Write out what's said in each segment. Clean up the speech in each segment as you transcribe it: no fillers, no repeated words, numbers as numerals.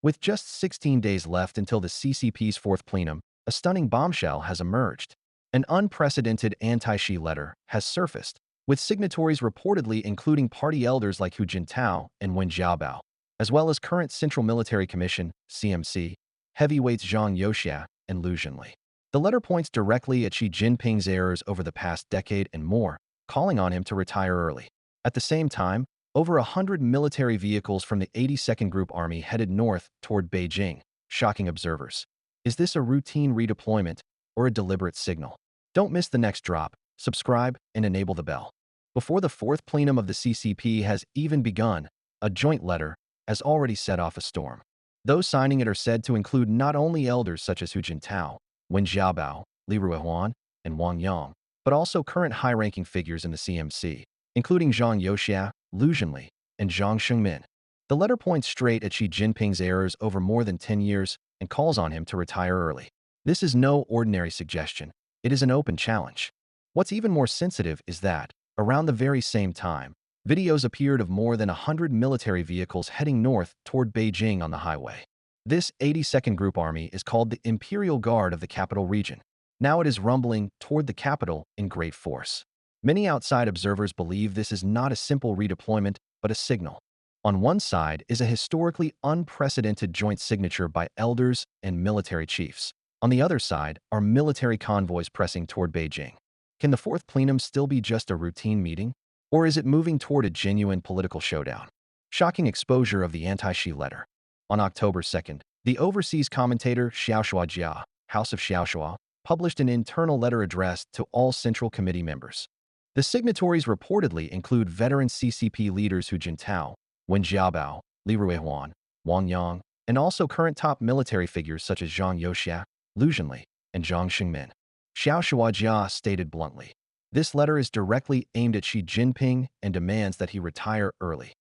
With just 16 days left until the CCP's fourth plenum, a stunning bombshell has emerged. An unprecedented anti-Xi letter has surfaced, with signatories reportedly including party elders like Hu Jintao and Wen Jiabao, as well as current Central Military Commission (CMC) heavyweights Zhang Youxia and Liu Zhenli. The letter points directly at Xi Jinping's errors over the past decade and more, calling on him to retire early. At the same time, over 100 military vehicles from the 82nd Group Army headed north toward Beijing, shocking observers. Is this a routine redeployment or a deliberate signal? Don't miss the next drop. Subscribe and enable the bell. Before the fourth plenum of the CCP has even begun, a joint letter has already set off a storm. Those signing it are said to include not only elders such as Hu Jintao, Wen Jiabao, Li Ruihuan, and Wang Yang, but also current high-ranking figures in the CMC, including Zhang Youxia, Liu Zhenli, and Jiang Shengmin. The letter points straight at Xi Jinping's errors over more than 10 years and calls on him to retire early. This is no ordinary suggestion. It is an open challenge. What's even more sensitive is that, around the very same time, videos appeared of more than 100 military vehicles heading north toward Beijing on the highway. This 82nd Group Army is called the Imperial Guard of the capital region. Now it is rumbling toward the capital in great force. Many outside observers believe this is not a simple redeployment, but a signal. On one side is a historically unprecedented joint signature by elders and military chiefs. On the other side are military convoys pressing toward Beijing. Can the fourth plenum still be just a routine meeting? Or is it moving toward a genuine political showdown? Shocking exposure of the anti-Xi letter. On October 2nd, the overseas commentator Xiaoshua Jia, House of Xiaoshua, published an internal letter addressed to all Central Committee members. The signatories reportedly include veteran CCP leaders Hu Jintao, Wen Jiabao, Li Ruihuan, Wang Yang, and also current top military figures such as Zhang Youxia, Liu Zhenli, and Jiang Shengmin. Xiaoshua Jia stated bluntly, "This letter is directly aimed at Xi Jinping and demands that he retire early."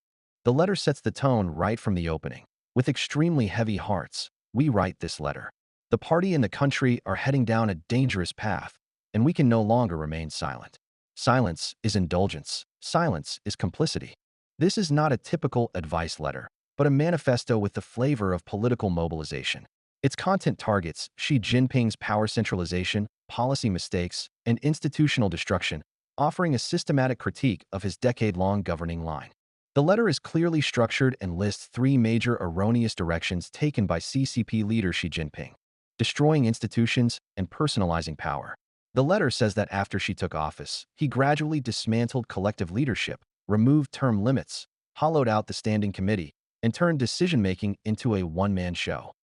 The letter sets the tone right from the opening. With extremely heavy hearts, we write this letter. The party and the country are heading down a dangerous path, and we can no longer remain silent. Silence is indulgence. Silence is complicity. This is not a typical advice letter, but a manifesto with the flavor of political mobilization. Its content targets Xi Jinping's power centralization, policy mistakes, and institutional destruction, offering a systematic critique of his decade-long governing line. The letter is clearly structured and lists three major erroneous directions taken by CCP leader Xi Jinping: destroying institutions and personalizing power. The letter says that after Xi took office, he gradually dismantled collective leadership, removed term limits, hollowed out the standing committee, and turned decision-making into a one-man show.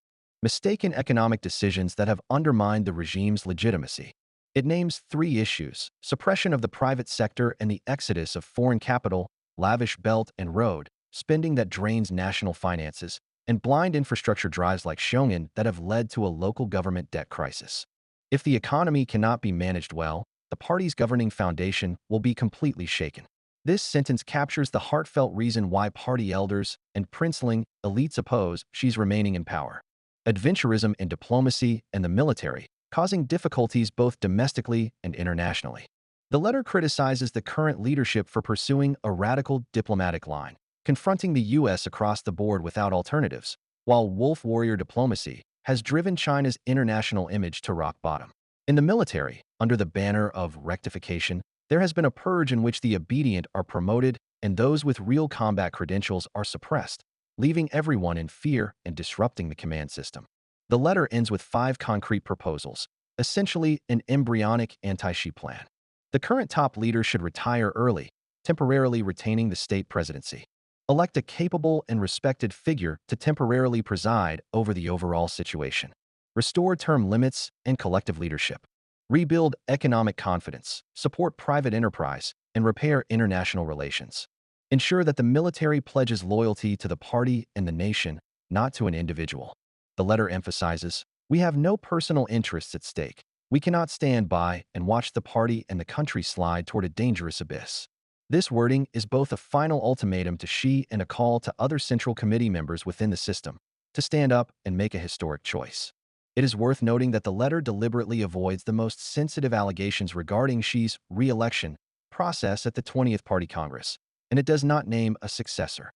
Mistaken economic decisions that have undermined the regime's legitimacy. It names three issues: suppression of the private sector and the exodus of foreign capital, lavish Belt and Road spending that drains national finances, and blind infrastructure drives like Xiong'an that have led to a local government debt crisis. If the economy cannot be managed well, the party's governing foundation will be completely shaken. This sentence captures the heartfelt reason why party elders and princeling elites oppose Xi's remaining in power: adventurism in diplomacy and the military, causing difficulties both domestically and internationally. The letter criticizes the current leadership for pursuing a radical diplomatic line, confronting the U.S. across the board without alternatives, while wolf warrior diplomacy has driven China's international image to rock bottom. In the military, under the banner of rectification, there has been a purge in which the obedient are promoted and those with real combat credentials are suppressed, leaving everyone in fear and disrupting the command system. The letter ends with 5 concrete proposals, essentially an embryonic anti-Xi plan. The current top leader should retire early, temporarily retaining the state presidency. Elect a capable and respected figure to temporarily preside over the overall situation. Restore term limits and collective leadership. Rebuild economic confidence, support private enterprise, and repair international relations. Ensure that the military pledges loyalty to the party and the nation, not to an individual. The letter emphasizes, we have no personal interests at stake. We cannot stand by and watch the party and the country slide toward a dangerous abyss. This wording is both a final ultimatum to Xi and a call to other Central Committee members within the system to stand up and make a historic choice. It is worth noting that the letter deliberately avoids the most sensitive allegations regarding Xi's re-election process at the 20th Party Congress, and it does not name a successor.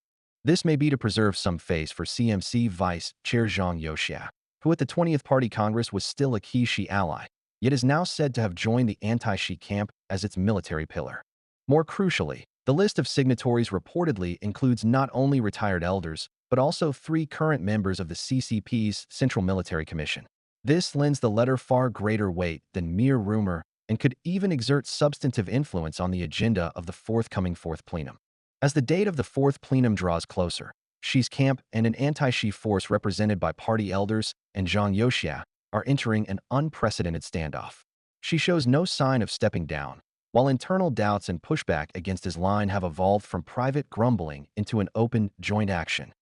This may be to preserve some face for CMC Vice Chair Zhang Youxia, who at the 20th Party Congress was still a key Xi ally, yet is now said to have joined the anti-Xi camp as its military pillar. More crucially, the list of signatories reportedly includes not only retired elders, but also 3 current members of the CCP's Central Military Commission. This lends the letter far greater weight than mere rumor and could even exert substantive influence on the agenda of the forthcoming Fourth Plenum. As the date of the Fourth Plenum draws closer, Xi's camp and an anti-Xi force represented by party elders and Zhang Youxia are entering an unprecedented standoff. Xi shows no sign of stepping down, while internal doubts and pushback against his line have evolved from private grumbling into an open, joint action.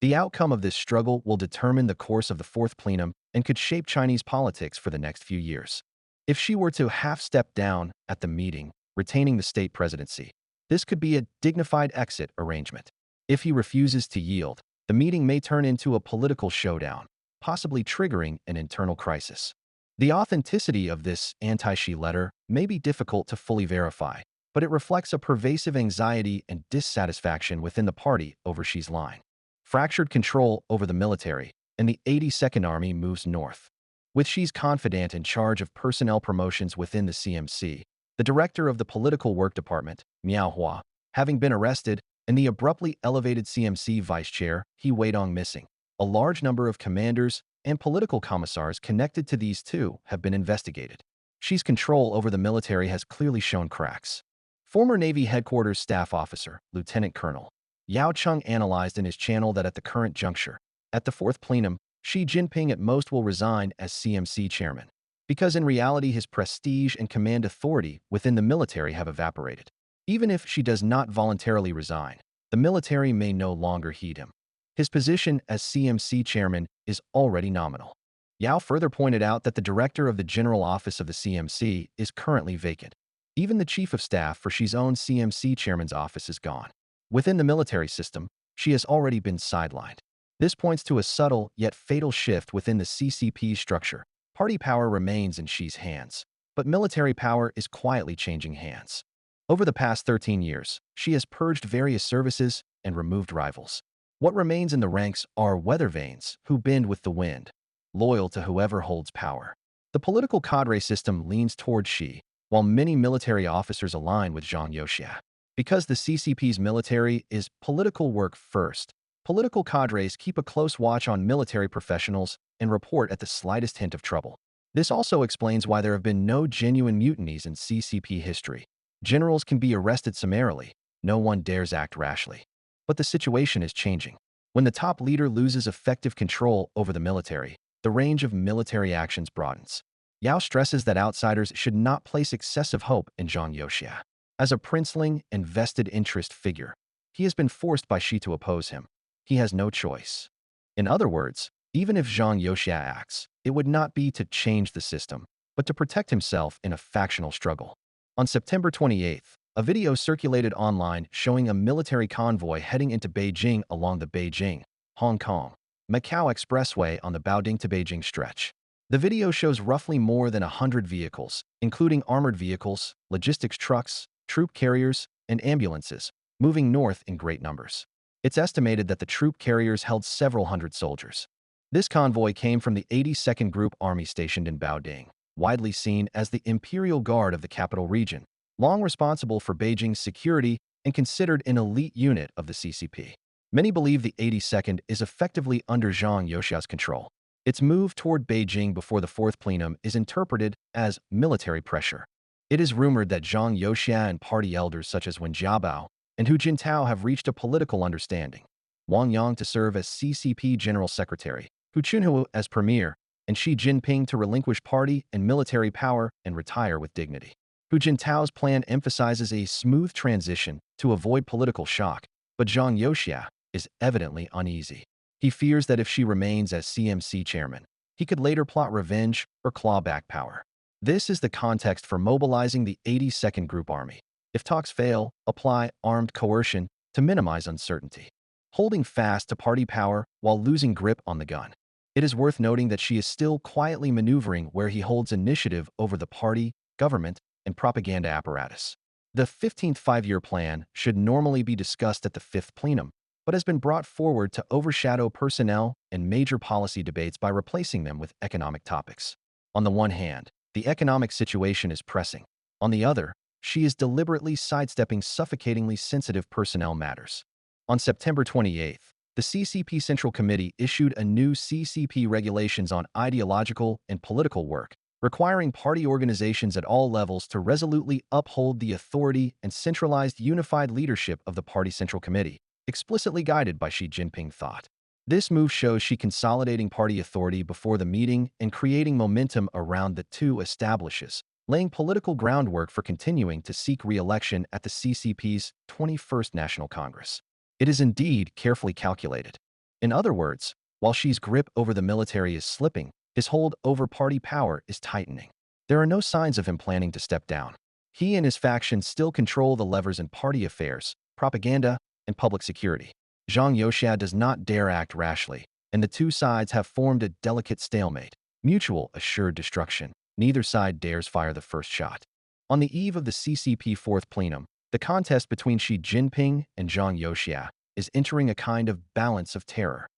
The outcome of this struggle will determine the course of the Fourth Plenum and could shape Chinese politics for the next few years. If Xi were to half-step down at the meeting, retaining the state presidency, this could be a dignified exit arrangement. If he refuses to yield, the meeting may turn into a political showdown, possibly triggering an internal crisis. The authenticity of this anti-Xi letter may be difficult to fully verify, but it reflects a pervasive anxiety and dissatisfaction within the party over Xi's line. Fractured control over the military, and the 82nd Army moves north. With Xi's confidant in charge of personnel promotions within the CMC, the director of the Political Work Department, Miao Hua, having been arrested, and the abruptly elevated CMC vice chair, He Weidong, missing. A large number of commanders and political commissars connected to these two have been investigated. Xi's control over the military has clearly shown cracks. Former Navy Headquarters Staff Officer, Lieutenant Colonel Yao Chung analyzed in his channel that at the current juncture, at the Fourth Plenum, Xi Jinping at most will resign as CMC chairman, because in reality his prestige and command authority within the military have evaporated. Even if Xi does not voluntarily resign, the military may no longer heed him. His position as CMC chairman is already nominal. Yao further pointed out that the director of the General Office of the CMC is currently vacant. Even the chief of staff for Xi's own CMC chairman's office is gone. Within the military system, Xi has already been sidelined. This points to a subtle yet fatal shift within the CCP structure. Party power remains in Xi's hands, but military power is quietly changing hands. Over the past 13 years, Xi has purged various services and removed rivals. What remains in the ranks are weather vanes who bend with the wind, loyal to whoever holds power. The political cadre system leans toward Xi, while many military officers align with Zhang Youxia. Because the CCP's military is political work first, political cadres keep a close watch on military professionals and report at the slightest hint of trouble. This also explains why there have been no genuine mutinies in CCP history. Generals can be arrested summarily, no one dares act rashly. But the situation is changing. When the top leader loses effective control over the military, the range of military actions broadens. Yao stresses that outsiders should not place excessive hope in Zhang Youxia. As a princeling and vested interest figure, he has been forced by Xi to oppose him. He has no choice. In other words, even if Zhang Youxia acts, it would not be to change the system, but to protect himself in a factional struggle. On September 28th, a video circulated online showing a military convoy heading into Beijing along the Beijing, Hong Kong, Macau Expressway on the Baoding to Beijing stretch. The video shows roughly more than 100 vehicles, including armored vehicles, logistics trucks, troop carriers, and ambulances, moving north in great numbers. It's estimated that the troop carriers held several hundred soldiers. This convoy came from the 82nd Group Army stationed in Baoding, widely seen as the Imperial Guard of the capital region, long responsible for Beijing's security and considered an elite unit of the CCP. Many believe the 82nd is effectively under Zhang Youxia's control. Its move toward Beijing before the Fourth Plenum is interpreted as military pressure. It is rumored that Zhang Youxia and party elders such as Wen Jiabao and Hu Jintao have reached a political understanding. Wang Yang to serve as CCP General Secretary, Hu Chunhui as Premier, and Xi Jinping to relinquish party and military power and retire with dignity. Hu Jintao's plan emphasizes a smooth transition to avoid political shock, but Zhang Youxia is evidently uneasy. He fears that if Xi remains as CMC chairman, he could later plot revenge or claw back power. This is the context for mobilizing the 82nd Group Army. If talks fail, apply armed coercion to minimize uncertainty, holding fast to party power while losing grip on the gun. It is worth noting that Xi is still quietly maneuvering where he holds initiative over the party, government, and propaganda apparatus. The 15th five-year plan should normally be discussed at the 5th plenum, but has been brought forward to overshadow personnel and major policy debates by replacing them with economic topics. On the one hand, the economic situation is pressing. On the other, she is deliberately sidestepping suffocatingly sensitive personnel matters. On September 28th, the CCP Central Committee issued a new CCP regulations on ideological and political work, requiring party organizations at all levels to resolutely uphold the authority and centralized unified leadership of the Party Central Committee, explicitly guided by Xi Jinping thought. This move shows Xi consolidating party authority before the meeting and creating momentum around the two establishes, laying political groundwork for continuing to seek re-election at the CCP's 21st National Congress. It is indeed carefully calculated. In other words, while Xi's grip over the military is slipping, his hold over party power is tightening. There are no signs of him planning to step down. He and his faction still control the levers in party affairs, propaganda, and public security. Zhang Youxia does not dare act rashly, and the two sides have formed a delicate stalemate, mutual assured destruction. Neither side dares fire the first shot. On the eve of the CCP Fourth Plenum, the contest between Xi Jinping and Zhang Youxia is entering a kind of balance of terror.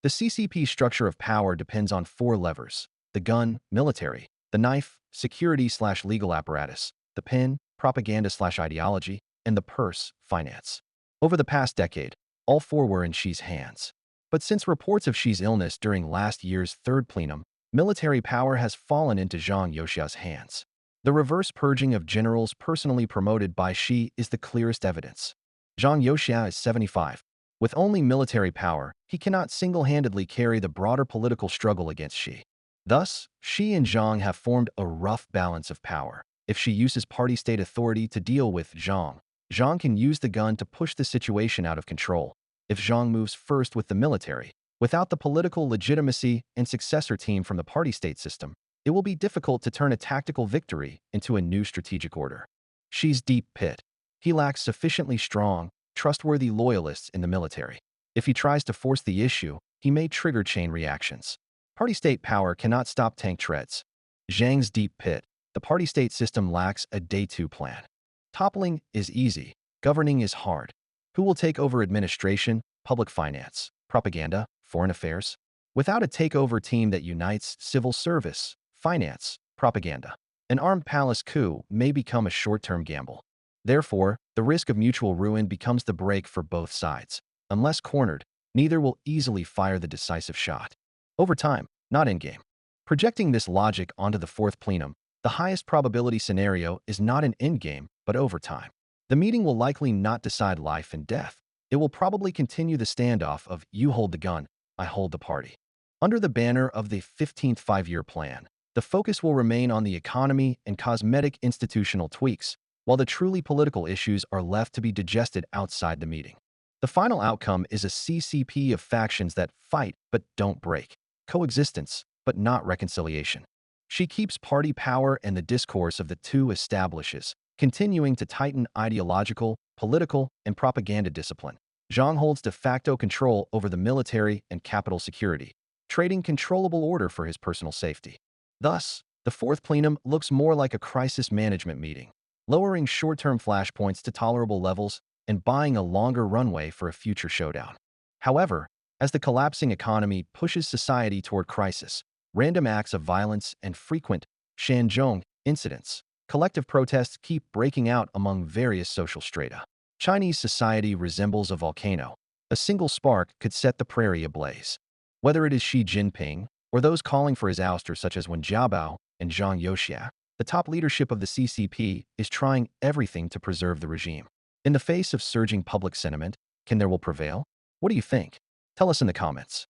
The CCP structure of power depends on four levers: the gun, military; the knife, security/legal apparatus; the pen, propaganda/ideology; and the purse, finance. Over the past decade, all four were in Xi's hands. But since reports of Xi's illness during last year's third plenum, military power has fallen into Zhang Youxia's hands. The reverse purging of generals personally promoted by Xi is the clearest evidence. Zhang Youxia is 75. With only military power, he cannot single-handedly carry the broader political struggle against Xi. Thus, Xi and Zhang have formed a rough balance of power. If Xi uses party-state authority to deal with Zhang, Zhang can use the gun to push the situation out of control. If Zhang moves first with the military, without the political legitimacy and successor team from the party-state system, it will be difficult to turn a tactical victory into a new strategic order. Xi's deep pit. He lacks sufficiently strong, trustworthy loyalists in the military. If he tries to force the issue, he may trigger chain reactions. Party-state power cannot stop tank treads. Zhang's deep pit. The party-state system lacks a day-two plan. Toppling is easy. Governing is hard. Who will take over administration, public finance, propaganda, foreign affairs? Without a takeover team that unites civil service, finance, propaganda, an armed palace coup may become a short-term gamble. Therefore, the risk of mutual ruin becomes the brake for both sides. Unless cornered, neither will easily fire the decisive shot. Over time, not in-game. Projecting this logic onto the fourth plenum, the highest probability scenario is not an endgame, but over time. The meeting will likely not decide life and death. It will probably continue the standoff of you hold the gun, I hold the party. Under the banner of the 15th five-year plan, the focus will remain on the economy and cosmetic institutional tweaks, while the truly political issues are left to be digested outside the meeting. The final outcome is a CCP of factions that fight but don't break, coexistence but not reconciliation. She keeps party power and the discourse of the two establishes, continuing to tighten ideological, political, and propaganda discipline. Zhang holds de facto control over the military and capital security, trading controllable order for his personal safety. Thus, the fourth plenum looks more like a crisis management meeting, lowering short-term flashpoints to tolerable levels and buying a longer runway for a future showdown. However, as the collapsing economy pushes society toward crisis, random acts of violence and frequent Shanzhong incidents, collective protests keep breaking out among various social strata. Chinese society resembles a volcano. A single spark could set the prairie ablaze. Whether it is Xi Jinping or those calling for his ouster such as Wen Jiabao and Zhang Youxia, the top leadership of the CCP is trying everything to preserve the regime. In the face of surging public sentiment, can their will prevail? What do you think? Tell us in the comments.